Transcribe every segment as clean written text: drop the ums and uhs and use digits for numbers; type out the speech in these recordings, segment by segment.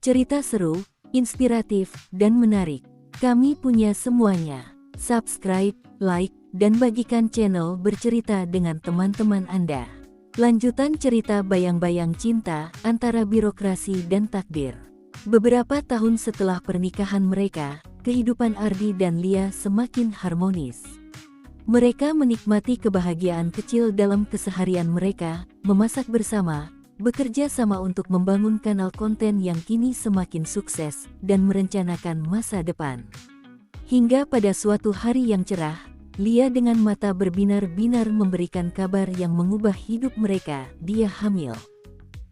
Cerita seru, inspiratif, dan menarik. Kami punya semuanya. Subscribe, like, dan bagikan channel bercerita dengan teman-teman Anda. Lanjutan cerita bayang-bayang cinta antara birokrasi dan takdir. Beberapa tahun setelah pernikahan mereka, kehidupan Ardi dan Lia semakin harmonis. Mereka menikmati kebahagiaan kecil dalam keseharian mereka, memasak bersama, bekerja sama untuk membangun kanal konten yang kini semakin sukses, dan merencanakan masa depan. Hingga pada suatu hari yang cerah, Lia dengan mata berbinar-binar memberikan kabar yang mengubah hidup mereka, dia hamil.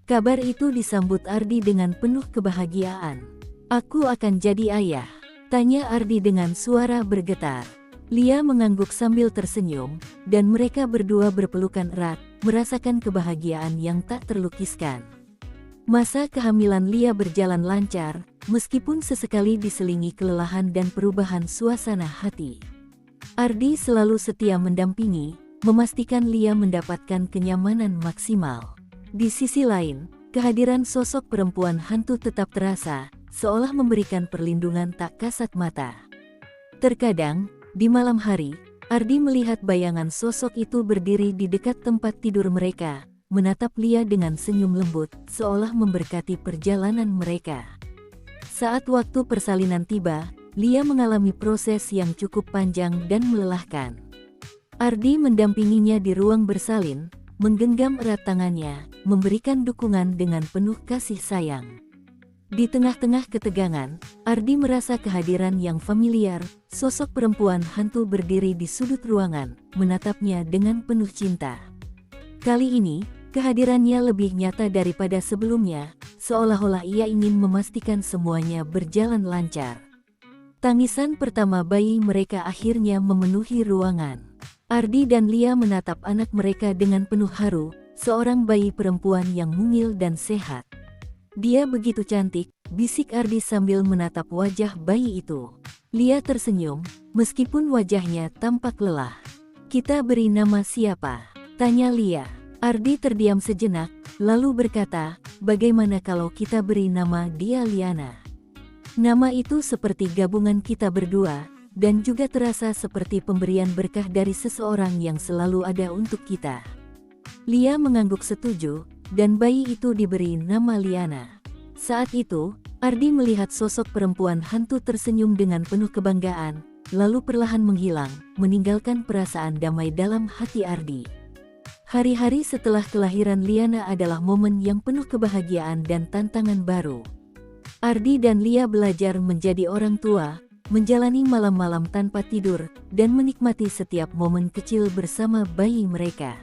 Kabar itu disambut Ardi dengan penuh kebahagiaan. "Aku akan jadi ayah," tanya Ardi dengan suara bergetar. Lia mengangguk sambil tersenyum, dan mereka berdua berpelukan erat, merasakan kebahagiaan yang tak terlukiskan. Masa kehamilan Lia berjalan lancar, meskipun sesekali diselingi kelelahan dan perubahan suasana hati. Ardi selalu setia mendampingi, memastikan Lia mendapatkan kenyamanan maksimal. Di sisi lain, kehadiran sosok perempuan hantu tetap terasa, seolah memberikan perlindungan tak kasat mata. Terkadang, di malam hari, Ardi melihat bayangan sosok itu berdiri di dekat tempat tidur mereka, menatap Lia dengan senyum lembut, seolah memberkati perjalanan mereka. Saat waktu persalinan tiba, Lia mengalami proses yang cukup panjang dan melelahkan. Ardi mendampinginya di ruang bersalin, menggenggam erat tangannya, memberikan dukungan dengan penuh kasih sayang. Di tengah-tengah ketegangan, Ardi merasa kehadiran yang familiar, sosok perempuan hantu berdiri di sudut ruangan, menatapnya dengan penuh cinta. Kali ini, kehadirannya lebih nyata daripada sebelumnya, seolah-olah ia ingin memastikan semuanya berjalan lancar. Tangisan pertama bayi mereka akhirnya memenuhi ruangan. Ardi dan Lia menatap anak mereka dengan penuh haru, seorang bayi perempuan yang mungil dan sehat. "Dia begitu cantik," bisik Ardi sambil menatap wajah bayi itu. Lia tersenyum, meskipun wajahnya tampak lelah. "Kita beri nama siapa?" tanya Lia. Ardi terdiam sejenak, lalu berkata, "Bagaimana kalau kita beri nama dia Liana? Nama itu seperti gabungan kita berdua, dan juga terasa seperti pemberian berkah dari seseorang yang selalu ada untuk kita." Lia mengangguk setuju, dan bayi itu diberi nama Liana. Saat itu, Ardi melihat sosok perempuan hantu tersenyum dengan penuh kebanggaan, lalu perlahan menghilang, meninggalkan perasaan damai dalam hati Ardi. Hari-hari setelah kelahiran Liana adalah momen yang penuh kebahagiaan dan tantangan baru. Ardi dan Lia belajar menjadi orang tua, menjalani malam-malam tanpa tidur, dan menikmati setiap momen kecil bersama bayi mereka.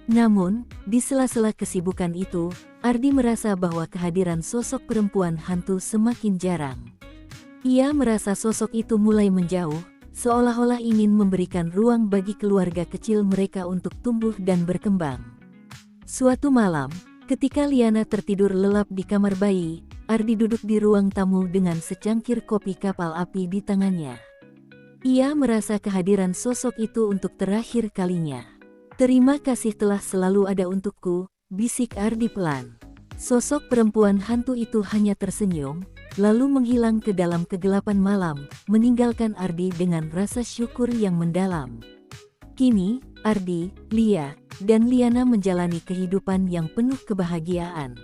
Namun, di sela-sela kesibukan itu, Ardi merasa bahwa kehadiran sosok perempuan hantu semakin jarang. Ia merasa sosok itu mulai menjauh, seolah-olah ingin memberikan ruang bagi keluarga kecil mereka untuk tumbuh dan berkembang. Suatu malam, ketika Liana tertidur lelap di kamar bayi, Ardi duduk di ruang tamu dengan secangkir kopi kapal api di tangannya. Ia merasa kehadiran sosok itu untuk terakhir kalinya. "Terima kasih telah selalu ada untukku," bisik Ardi pelan. Sosok perempuan hantu itu hanya tersenyum, lalu menghilang ke dalam kegelapan malam, meninggalkan Ardi dengan rasa syukur yang mendalam. Kini, Ardi, Lia, dan Liana menjalani kehidupan yang penuh kebahagiaan.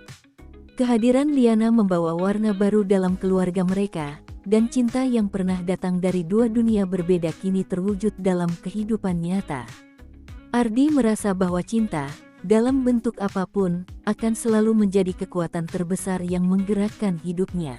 Kehadiran Liana membawa warna baru dalam keluarga mereka, dan cinta yang pernah datang dari dua dunia berbeda kini terwujud dalam kehidupan nyata. Ardi merasa bahwa cinta, dalam bentuk apapun, akan selalu menjadi kekuatan terbesar yang menggerakkan hidupnya.